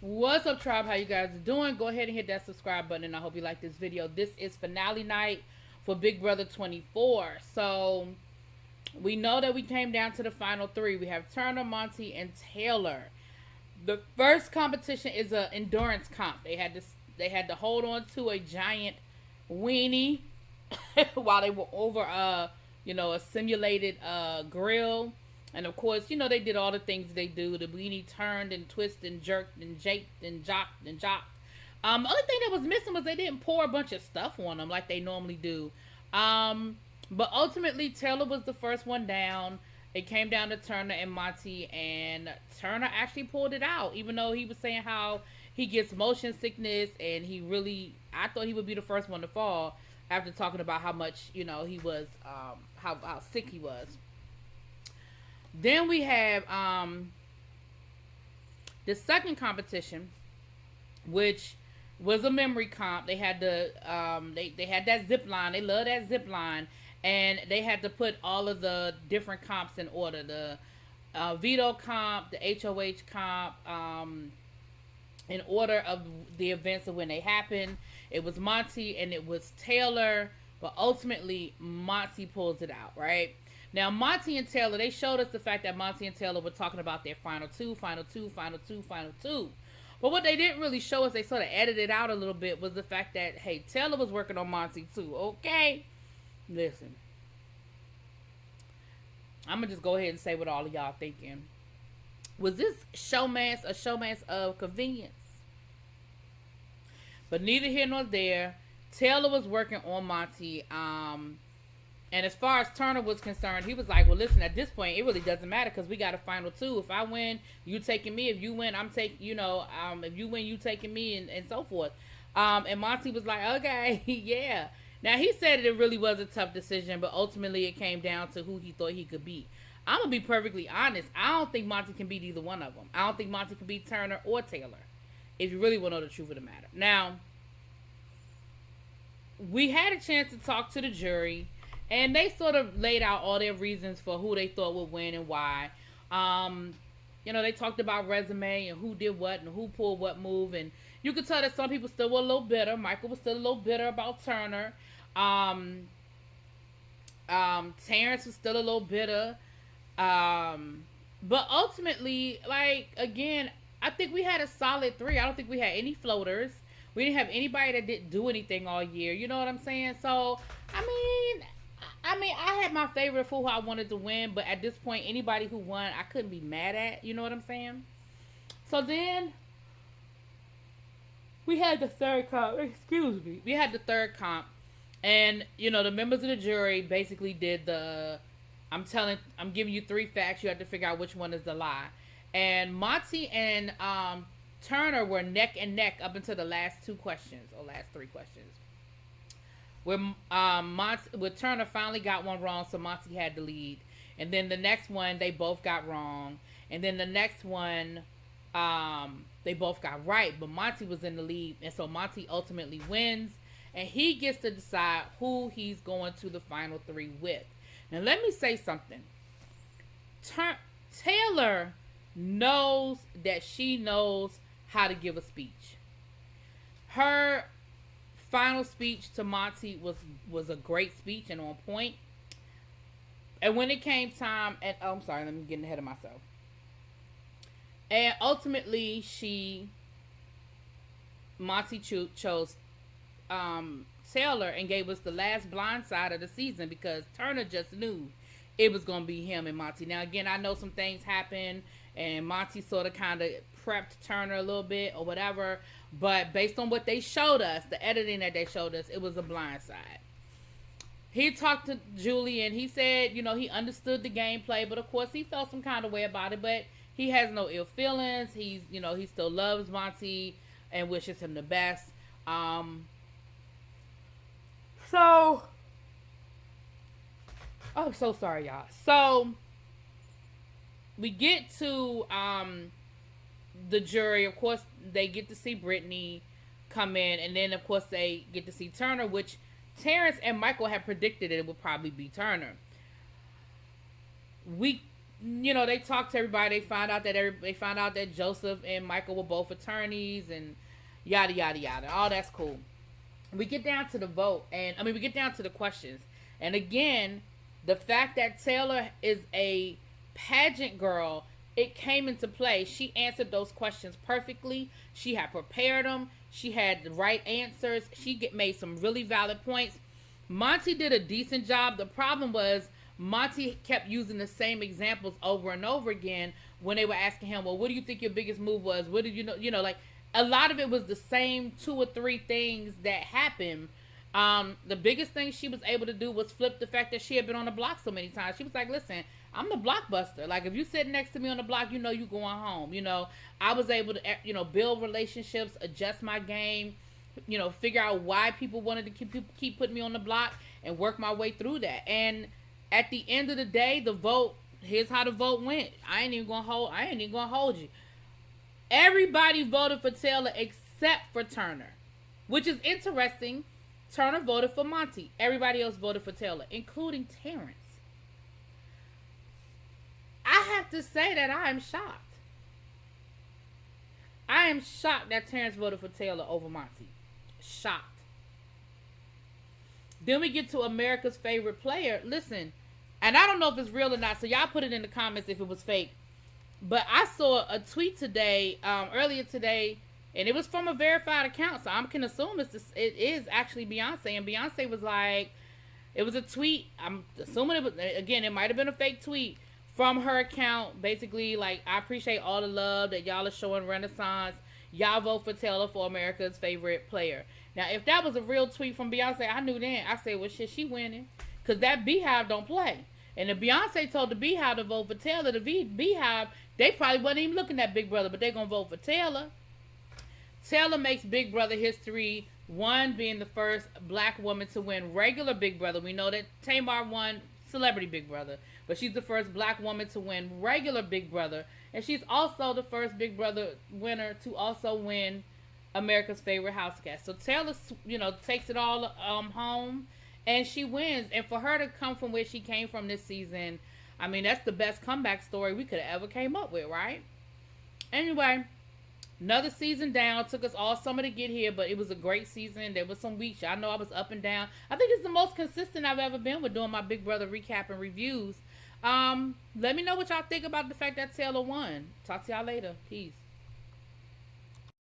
What's up, tribe? How you guys doing? Go ahead and hit that subscribe button, and I hope you like this video. This is finale night for Big Brother 24. So we know that we came down to the final three. We have Turner, Monty, and Taylor. The first competition is an endurance comp. They had to hold on to a giant weenie while they were over a simulated grill. And of course, they did all the things they do. The weenie turned and twisted and jerked and japed and jocked and jocked. The only thing that was missing was they didn't pour a bunch of stuff on them like they normally do. But ultimately, Taylor was the first one down. It came down to Turner and Monty, and Turner actually pulled it out, even though he was saying how he gets motion sickness, and I thought he would be the first one to fall after talking about how much, he was, how sick he was. Then we have the second competition, which was a memory comp. They had they had that zip line. They love that zip line, and they had to put all of the different comps in order. The veto comp, the HOH comp, in order of the events of when they happened. It was Monty and it was Taylor, but ultimately Monty pulls it out, right? Now, Monty and Taylor, they showed us the fact that Monty and Taylor were talking about their final two. But what they didn't really show us, they sort of edited out a little bit, was the fact that, hey, Taylor was working on Monty too, okay? Listen. I'm going to just go ahead and say what all of y'all thinking. Was this showmance a showmance of convenience? But neither here nor there. Taylor was working on Monty, and as far as Turner was concerned, he was like, well, listen, at this point, it really doesn't matter because we got a final two. If I win, you taking me. If you win, I'm taking, if you win, you taking me, and so forth. And Monty was like, okay, yeah. Now, he said it really was a tough decision, but ultimately it came down to who he thought he could beat. I'm going to be perfectly honest. I don't think Monty can beat either one of them. I don't think Monty can beat Turner or Taylor, if you really want to know the truth of the matter. Now, we had a chance to talk to the jury, and they sort of laid out all their reasons for who they thought would win and why. They talked about resume and who did what and who pulled what move. And you could tell that some people still were a little bitter. Michael was still a little bitter about Turner. Terrence was still a little bitter. But ultimately, again, I think we had a solid three. I don't think we had any floaters. We didn't have anybody that didn't do anything all year. You know what I'm saying? So, I had my favorite for who I wanted to win, but at this point, anybody who won, I couldn't be mad at. You know what I'm saying? So then, we had the third comp. Excuse me. We had the third comp, and the members of the jury basically did I'm giving you three facts. You have to figure out which one is the lie. And Monty and Turner were neck and neck up until the last two questions or last three questions. Where Turner finally got one wrong, so Monty had the lead. And then the next one, they both got wrong. And then the next one, they both got right, but Monty was in the lead. And so Monty ultimately wins, and he gets to decide who he's going to the final three with. Now, let me say something. Taylor knows that she knows how to give a speech. Her final speech to Monty was a great speech and on point. And when it came time, I'm sorry, let me get ahead of myself. And ultimately, Monty chose Taylor and gave us the last blind side of the season because Turner just knew it was going to be him and Monty. Now, again, I know some things happened and Monty sort of kind of prepped Turner a little bit or whatever, but based on what they showed us, the editing that they showed us, it was a blind side. He talked to Julie and he said, he understood the gameplay, but of course he felt some kind of way about it, but he has no ill feelings. He still loves Monty and wishes him the best. So, oh, so sorry, y'all. So, we get to the jury. Of course, they get to see Brittany come in, and then, of course, they get to see Turner, which Terrence and Michael had predicted it would probably be Turner. you know, they talked to everybody. They found out that Joseph and Michael were both attorneys, and yada yada yada. All that's cool. We get down to the vote, and we get down to the questions, and again, the fact that Taylor is a pageant girl, it came into play. She answered those questions perfectly. She had prepared them. She had the right answers. She made some really valid points. Monty did a decent job. The problem was Monty kept using the same examples over and over again when they were asking him, well, what do you think your biggest move was? What did you know? You know, like, a lot of it was the same 2 or 3 things that happened. The biggest thing she was able to do was flip the fact that she had been on the block so many times. She was like, listen, I'm the blockbuster. Like, if you sit next to me on the block, you know you going home. You know, I was able to, you know, build relationships, adjust my game, you know, figure out why people wanted to keep putting me on the block and work my way through that. And at the end of the day, the vote, here's how the vote went. I ain't even gonna hold you. Everybody voted for Taylor except for Turner, which is interesting. Turner voted for Monty. Everybody else voted for Taylor, including Terrence. I have to say that I am shocked. I am shocked that Terrence voted for Taylor over Monty. Shocked. Then we get to America's favorite player. Listen, and I don't know if it's real or not, so y'all put it in the comments if it was fake. But I saw a tweet today, earlier today, and it was from a verified account, so I can assume it is actually Beyonce. And Beyonce was like, it was a tweet. I'm assuming it was, again, it might have been a fake tweet from her account. Basically, like, I appreciate all the love that y'all are showing Renaissance. Y'all vote for Taylor for America's favorite player. Now, if that was a real tweet from Beyonce, I knew then. I said, well, shit, she winning. Because that Beehive don't play. And if Beyonce told the Beehive to vote for Taylor, the Beehive, they probably wasn't even looking at Big Brother, but they going to vote for Taylor. Taylor makes Big Brother history, one being the first black woman to win regular Big Brother. We know that Tamar won Celebrity Big Brother, but she's the first black woman to win regular Big Brother. And she's also the first Big Brother winner to also win America's favorite house guest. So Taylor, you know, takes it all home, and she wins. And for her to come from where she came from this season, I mean, that's the best comeback story we could have ever came up with, right? Anyway, another season down. Took us all summer to get here, but it was a great season. There was some weeks. Y'all know I was up and down. I think it's the most consistent I've ever been with doing my Big Brother recap and reviews. Let me know what y'all think about the fact that Taylor won. Talk to y'all later. Peace.